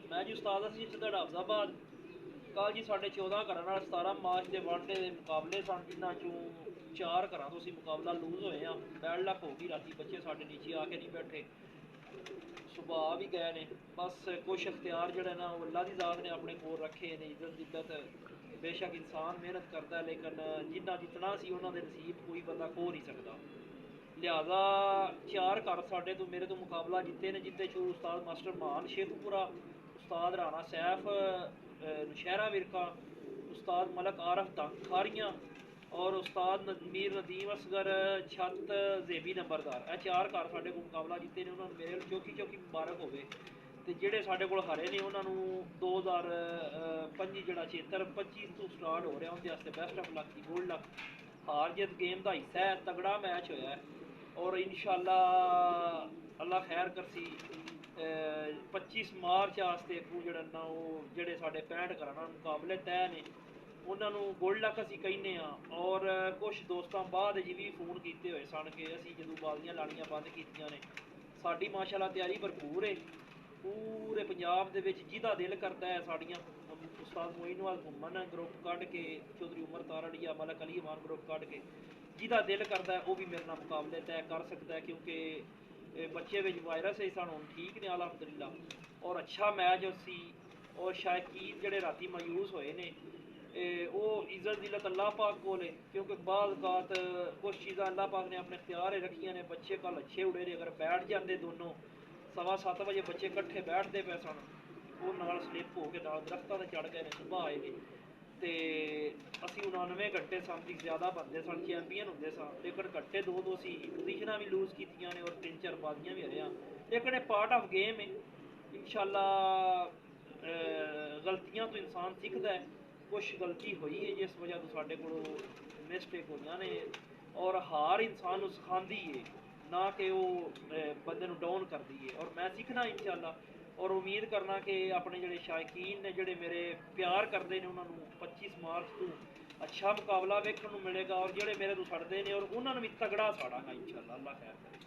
मैं जी उस्ताद असी सिद्धड़ हाफजाबाद कल जी साढ़े 14 घर 17 मार्च के वनडे के मुकाबले सन जिन्हों चों 4 घर तो असी मुकाबला लूज होए हाँ। बैड लक हो गई राती बच्चे साढ़े नीचे आके नहीं बैठे, सुबह भी गए ने। बस कुछ अख्तियार जोड़े ना अल्लाह की ज़ात ने अपने कोल रखे ने, इज्जत इज्जत बेशक इंसान मेहनत करता है लेकिन जिन्ना जितना सी उन्होंने नसीब कोई बंदा खो नहीं सकता। लिहाजा 4 घर साढ़े तो मेरे तो मुकाबला जिते ने, जिते चो उस्ताद मास्टर मान शेखपुरा, उस्ताद राना सैफ नौशहरा विरका, उस्ताद मलक आरफ दंग खारियाँ और उस्ताद मीर नदीम असगर छत जेबी नंबरदार। यह 4 घर साढ़े को मुकाबला जिते ने, उन्होंने मेरे चौकी चौकी मुबारक होवे। तो जेडे साढ़े को हरे ने उन्होंने 2025 जोड़ा चेतर 25 तो स्टार्ट हो रहा, उनके वास्ते बेस्ट ऑफ लक की गोल्ड लक। हार जित गेम का हिस्सा है, तगड़ा मैच होया है और इंशाअल्लाह अल्लाह खैर करसी। 25 मार्च वास्ते जो जोड़े साढ़े 65 घर मुकाबले तय ने उन्होंने गोल्ड लक असी कहने हाँ। और कुछ दोस्तों बाद जी भी फोन किए हुए सन कि असी जो बाजियां लानियां बंद कीतियां ने। साड़ी माशाअल्लाह तैयारी भरपूर है पूरे पंजाब दे विच, जिहदा दिल करता है साड़ियां उस्ताद मोइनवाल घुमन ग्रुप कढ़ के, चौधरी उमर तारड़िया मलक अली अमान ग्रुप कढ़ के, जिहदा दिल करता है वह भी मेरे नाल मुकाबले तय कर सकता है क्योंकि बच्चे विच वायरस है सन हुण ठीक ने अलहमदुलिल्ला। और अच्छा मैच सी और शायकीन जोड़े राती मायूस होए ने वो इज्जत जिलत अल्लाह पाक को है क्योंकि बाद कात कुछ चीज़ा अल्लाह पाक ने अपने इख्तियार रखिया ने। बच्चे कल अच्छे उड़े ने, अगर बैठ जाते दोनों 7:15 बजे बच्चे कट्ठे बैठते पे सन, वो नाल स्लिप हो के नाल दरख्तां ते चढ़ गए ने, सुबह आए ने। तो असी 99 घंटे समथिंग ज़्यादा बनते सन, चैंपीयन होंगे सन लेकिन घंटे दो सी पोजिशनां भी लूज कीतियां ने और 3-4 बाजियां भी हरे। लेकिन पार्ट ऑफ गेम है इंशाअल्लाह। गलतियां तो इंसान सीखता है, कुछ गलती हुई है जिस वजह तो साढ़े को मिसटेक हुई ने और हार इंसान सिखाती है ना कि वो बंदे डाउन करती है। और मैं सीखना इंशाअल्लाह और उम्मीद करना कि अपने जोड़े शायकीन ने जोड़े मेरे प्यार करते हैं उन्होंने 25 मार्च को अच्छा मुकाबला वेखने को मिलेगा और जोड़े मेरे तो सड़ते हैं और उन्होंने भी तगड़ा साड़ांगा इंशाअल्लाह। अल्लाह खैर करे।